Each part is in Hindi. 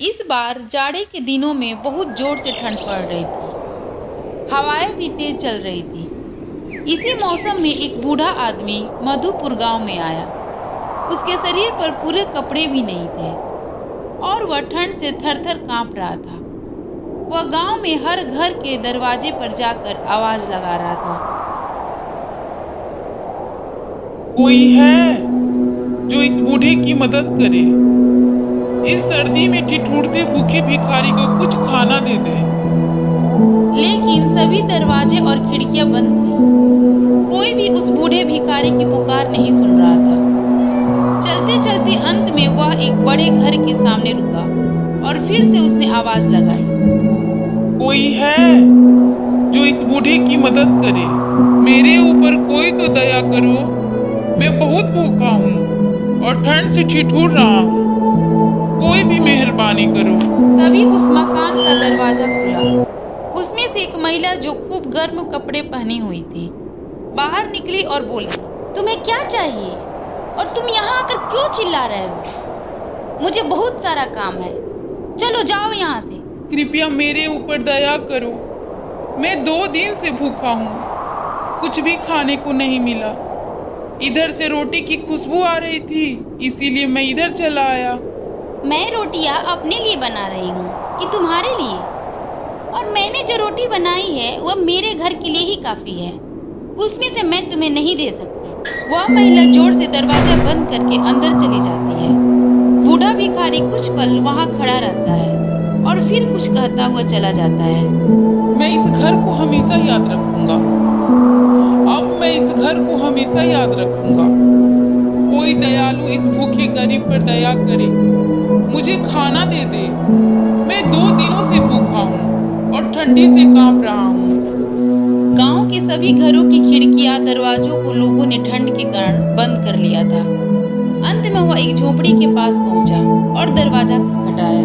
इस बार जाड़े के दिनों में बहुत जोर से ठंड पड़ रही थी। हवाएं भी तेज चल रही थी। इसी मौसम में एक बूढ़ा आदमी मधुपुर गांव में आया। उसके शरीर पर पूरे कपड़े भी नहीं थे और वह ठंड से थर-थर कांप रहा था। वह गांव में हर घर के दरवाजे पर जाकर आवाज लगा रहा था। कोई है जो इस बूढ़े की मदद करे। इस सर्दी में ठिठुरते भूखे भिखारी को कुछ खाना दे दे। लेकिन सभी दरवाजे और खिड़कियां बंद थी। कोई भी उस बूढ़े भिखारी की पुकार नहीं सुन रहा था। चलते चलते अंत में वह एक बड़े घर के सामने रुका और फिर से उसने आवाज लगाई। कोई है जो इस बूढ़े की मदद करे। मेरे ऊपर कोई तो दया करो। मैं बहुत भूखा हूँ और ठंड से ठिठुर रहा हूँ। कोई भी मेहरबानी करो। तभी उस मकान का दरवाजा खुला। उसमें से एक महिला जो खूब गर्म कपड़े पहनी हुई थी बाहर निकली और बोली, तुम्हें क्या चाहिए और तुम यहाँ आकर क्यों चिल्ला रहे हो? मुझे बहुत सारा काम है, चलो जाओ यहाँ से। कृपया मेरे ऊपर दया करो। मैं 2 दिन से भूखा हूँ। कुछ भी खाने को नहीं मिला। इधर से रोटी की खुशबू आ रही थी, इसीलिए मैं इधर चला आया। मैं रोटियां अपने लिए बना रही हूँ कि तुम्हारे लिए? और मैंने जो रोटी बनाई है वह मेरे घर के लिए ही काफी है। उसमें से मैं तुम्हें नहीं दे सकती। वह महिला जोर से दरवाजा बंद करके अंदर चली जाती है। बूढ़ा भिखारी कुछ पल वहाँ खड़ा रहता है और फिर कुछ कहता हुआ चला जाता है। मैं इस घर को हमेशा याद रखूंगा। अब मैं इस घर को हमेशा याद रखूंगा। कोई दयालु इस भूखे गरीब पर दया करे। मुझे खाना दे दे। मैं 2 दिनों से भूखा हूँ और ठंडी से कांप रहा हूँ। गांव के सभी घरों की खिड़कियां दरवाजों को लोगों ने ठंड के कारण बंद कर लिया था। अंत में वह एक झोपड़ी के पास पहुंचा और दरवाजा खटखटाया।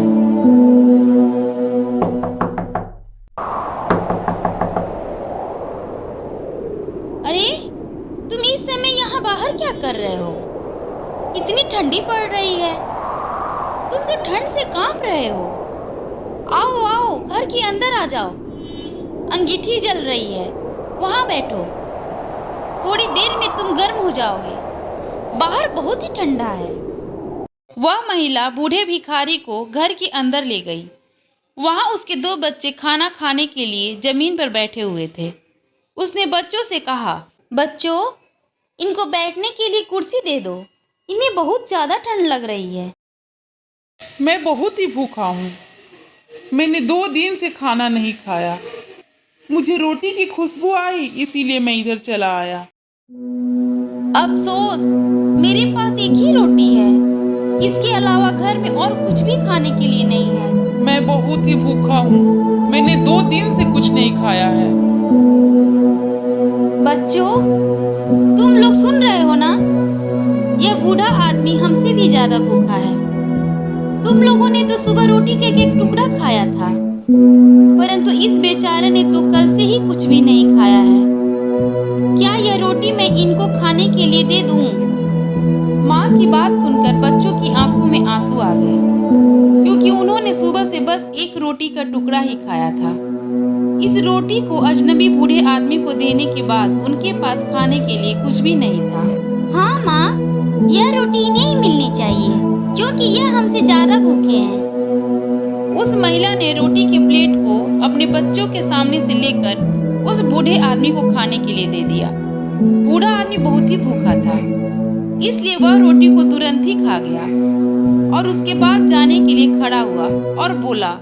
अरे, तुम इस समय यहाँ बाहर क्या कर रहे हो? इतनी ठंडी पड़ रही है। तुम तो ठंड से कांप रहे हो। आओ आओ, घर के अंदर आ जाओ। अंगीठी जल रही है, वहां बैठो। थोड़ी देर में तुम गर्म हो जाओगे। बाहर बहुत ही ठंडा है। वह महिला बूढ़े भिखारी को घर के अंदर ले गई। वहां उसके 2 बच्चे खाना खाने के लिए जमीन पर बैठे हुए थे। उसने बच्चों से कहा, बच्चों, इनको बैठने के लिए कुर्सी दे दो। इन्हें बहुत ज्यादा ठंड लग रही है। मैं बहुत ही भूखा हूँ। मैंने 2 दिन से खाना नहीं खाया। मुझे रोटी की खुशबू आई, इसीलिए मैं इधर चला आया। अफसोस, मेरे पास एक ही रोटी है। इसके अलावा घर में और कुछ भी खाने के लिए नहीं है। मैं बहुत ही भूखा हूँ। मैंने 2 दिन से कुछ नहीं खाया है। बच्चों, तुम लोग सुन रहे हो ना? यह बूढ़ा आदमी हमसे भी ज्यादा भूखा है। तुम लोगों ने तो सुबह रोटी का एक टुकड़ा खाया था, परंतु इस बेचारे ने तो कल से ही कुछ भी नहीं खाया है। क्या यह रोटी मैं इनको खाने के लिए दे दूं? माँ की बात सुनकर बच्चों की आंखों में आंसू आ गए, क्योंकि उन्होंने सुबह से बस एक रोटी का टुकड़ा ही खाया था। इस रोटी को अजनबी बूढ़े आदमी को देने के बाद उनके पास खाने के लिए कुछ भी नहीं था। हाँ माँ, यह रोटी इन्हें ही मिलनी चाहिए, क्योंकि यह हमसे ज्यादा भूखे हैं। उस महिला ने रोटी के प्लेट को अपने बच्चों के सामने से लेकर उस बूढ़े आदमी को खाने के लिए दे दिया। बूढ़ा आदमी बहुत ही भूखा था, इसलिए वह रोटी को तुरंत ही खा गया और उसके बाद जाने के लिए खड़ा हुआ और बोला,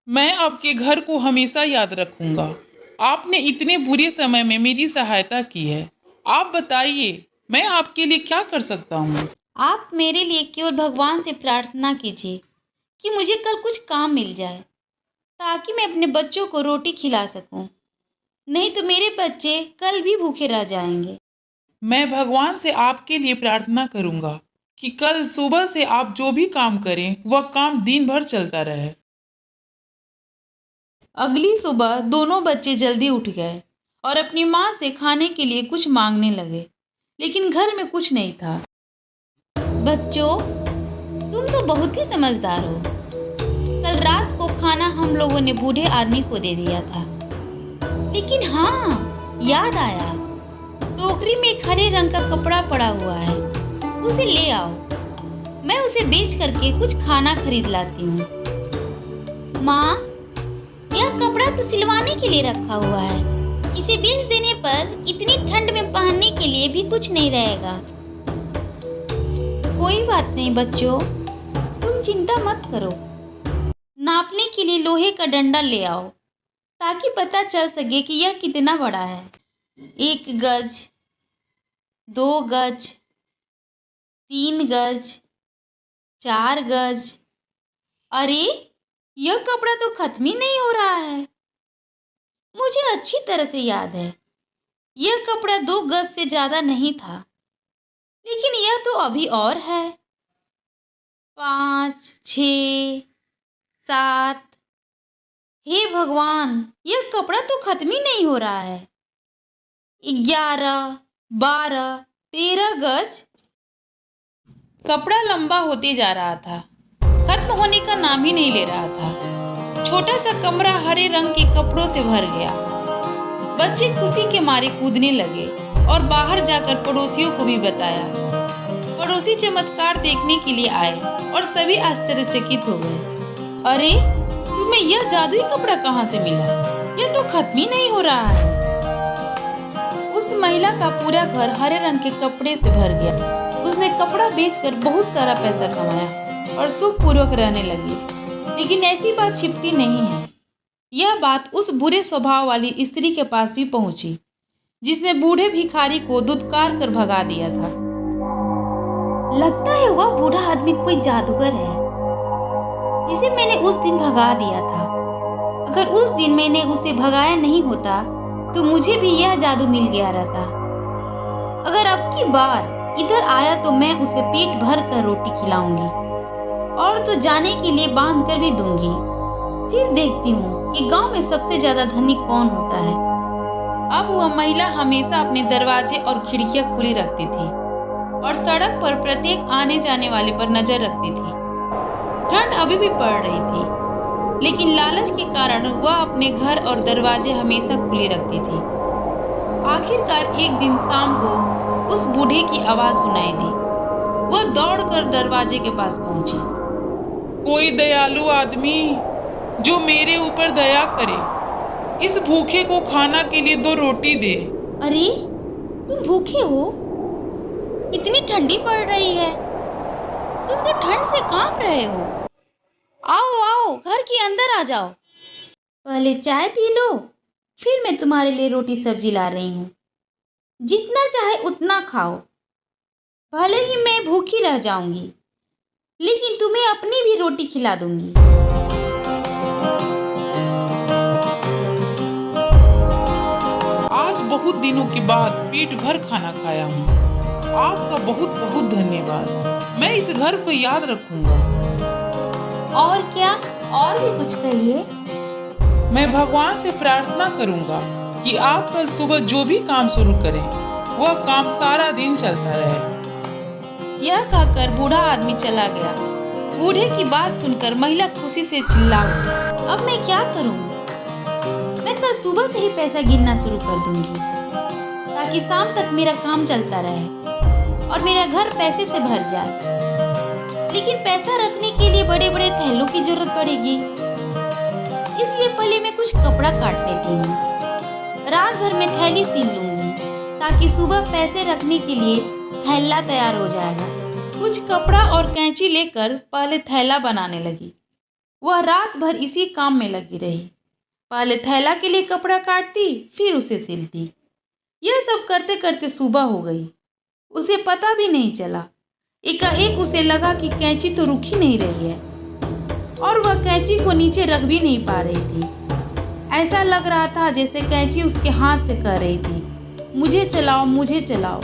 मैं आपके घर को हमेशा याद रखूंगा। आपने इतने बुरे समय में मेरी सहायता की है। आप बताइए, मैं आपके लिए क्या कर सकता हूँ? आप मेरे लिए केवल भगवान से प्रार्थना कीजिए कि मुझे कल कुछ काम मिल जाए, ताकि मैं अपने बच्चों को रोटी खिला सकूं। नहीं तो मेरे बच्चे कल भी भूखे रह जाएंगे। मैं भगवान से आपके लिए प्रार्थना करूंगा कि कल सुबह से आप जो भी काम करें वह काम दिन भर चलता रहे। अगली सुबह दोनों बच्चे जल्दी उठ गए और अपनी माँ से खाने के लिए कुछ मांगने लगे, लेकिन घर में कुछ नहीं था। बच्चों, तुम तो बहुत ही समझदार हो। कल कल रात को खाना हम लोगों ने बूढ़े आदमी को दे दिया था। लेकिन हाँ, याद आया, टोकरी में एक हरे रंग का कपड़ा पड़ा हुआ है, उसे ले आओ। मैं उसे बेच करके कुछ खाना खरीद लाती हूँ। माँ, यह कपड़ा तो सिलवाने के लिए रखा हुआ है। इसे बेच देने पर इतनी ठंड में पहनने के लिए भी कुछ नहीं रहेगा। कोई बात नहीं बच्चों, तुम चिंता मत करो। नापने के लिए लोहे का डंडा ले आओ ताकि पता चल सके कि यह कितना बड़ा है। 1 गज, 2 गज, 3 गज, 4 गज। अरे, यह कपड़ा तो खत्म ही नहीं हो रहा है। मुझे अच्छी तरह से याद है, यह कपड़ा 2 गज से ज्यादा नहीं था, लेकिन यह तो अभी और है। 5, 6, 7। हे भगवान, यह कपड़ा तो खत्म ही नहीं हो रहा है। 11, 12, 13 गज। कपड़ा लंबा होते जा रहा था, खत्म होने का नाम ही नहीं ले रहा था। छोटा सा कमरा हरे रंग के कपड़ों से भर गया। बच्चे खुशी के मारे कूदने लगे और बाहर जाकर पड़ोसियों को भी बताया। पड़ोसी चमत्कार देखने के लिए आए और सभी आश्चर्यचकित हो गए। अरे, तुम्हें यह जादुई कपड़ा कहाँ से मिला? यह तो खत्म ही नहीं हो रहा है। उस महिला का पूरा घर हरे रंग के कपड़े से भर गया। उसने कपड़ा बेचकर बहुत सारा पैसा कमाया और सुखपूर्वक रहने लगी। लेकिन ऐसी बात छिपती नहीं है। यह बात उस बुरे स्वभाव वाली स्त्री के पास भी पहुंची, जिसने बूढ़े भिखारी को दुत्कार कर भगा दिया था। लगता है वह बूढ़ा आदमी कोई जादूगर है, जिसे मैंने उस दिन भगा दिया था। अगर उस दिन मैंने उसे भगाया नहीं होता तो मुझे भी यह जादू मिल गया रहता। अगर अब की बार इधर आया तो मैं उसे पेट भर कर रोटी खिलाऊंगी और तो जाने के लिए बांध कर भी दूंगी। फिर देखती हूँ कि गांव में सबसे ज्यादा धनी कौन होता है। अब वह महिला हमेशा अपने दरवाजे और खिड़कियां खुली रखती थी और सड़क पर प्रत्येक आने जाने वाले पर नजर रखती थी। ठंड अभी भी पड़ रही थी, लेकिन लालच के कारण वह अपने घर और दरवाजे हमेशा खुले रखती थी। आखिरकार एक दिन शाम को उस बूढ़े की आवाज सुनाई दी। वह दौड़कर दरवाजे के पास पहुंची। कोई दयालु आदमी जो मेरे ऊपर दया करे, इस भूखे को खाना के लिए 2 रोटी दे। अरे, तुम भूखे हो? इतनी ठंडी पड़ रही है, तुम तो ठंड से कांप रहे हो। आओ आओ, घर के अंदर आ जाओ। पहले चाय पी लो, फिर मैं तुम्हारे लिए रोटी सब्जी ला रही हूँ। जितना चाहे उतना खाओ। भले ही मैं भूखी रह जाऊंगी, लेकिन तुम्हें अपनी भी रोटी खिला दूंगी। आज बहुत दिनों के बाद पेट भर खाना खाया हूँ। आपका बहुत बहुत धन्यवाद। मैं इस घर को याद रखूंगा। और क्या? और भी कुछ कहिए। मैं भगवान से प्रार्थना करूंगा कि आप कल सुबह जो भी काम शुरू करें, वह काम सारा दिन चलता रहे। यह कहकर बूढ़ा आदमी चला गया। बूढ़े की बात सुनकर महिला खुशी से चिल्ला उठी। अब मैं क्या करूं? मैं कल सुबह से ही पैसा गिनना शुरू कर दूंगी, ताकि शाम तक मेरा काम चलता रहे और मेरा घर पैसे से भर जाए। लेकिन पैसा रखने के लिए बड़े बड़े थैलों की जरूरत पड़ेगी, इसलिए पहले मैं कुछ कपड़ा काट लेती हूँ। रात भर में थैली सील लूंगी, ताकि सुबह पैसे रखने के लिए थैला तैयार हो जाएगा। कुछ कपड़ा और कैंची लेकर पहले थैला बनाने लगी। वह रात भर इसी काम में लगी रही। पहले थैला के लिए कपड़ा काटती, फिर उसे सिलती। यह सब करते करते सुबह हो गई। उसे पता भी नहीं चला। एकाएक उसे लगा कि कैंची तो रुक ही नहीं रही है और वह कैंची को नीचे रख भी नहीं पा रही थी। ऐसा लग रहा था जैसे कैंची उसके हाथ से कह रही थी, मुझे चलाओ, मुझे चलाओ।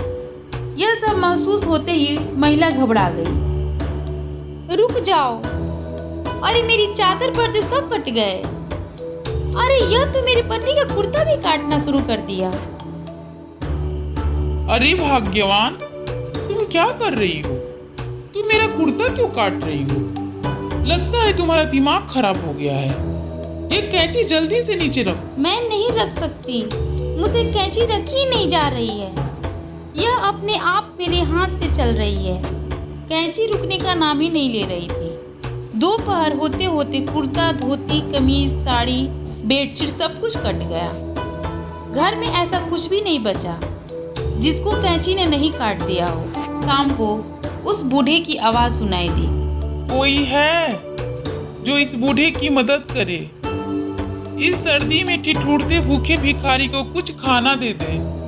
यह सब महसूस होते ही महिला घबरा गई। रुक जाओ, अरे मेरी चादर पर्दे सब कट गए। अरे यह तो मेरे पति का कुर्ता भी काटना शुरू कर दिया। अरे भाग्यवान, तुम क्या कर रही हो? तुम मेरा कुर्ता क्यों काट रही हो? लगता है तुम्हारा दिमाग खराब हो गया है। ये कैंची जल्दी से नीचे रखो। मैं नहीं रख सकती, मुझसे कैंची रखी नहीं जा रही है। यह अपने आप मेरे हाथ से चल रही है। कैंची रुकने का नाम ही नहीं ले रही थी। दोपहर होते होते कुर्ता, धोती, कमीज, साड़ी, बेडशीट सब कुछ कट गया। घर में ऐसा कुछ भी नहीं बचा जिसको कैंची ने नहीं काट दिया हो। शाम को उस बूढ़े की आवाज सुनाई दी। कोई है जो इस बूढ़े की मदद करे? इस सर्दी में ठिठुरते भूखे भिखारी को कुछ खाना दे दे।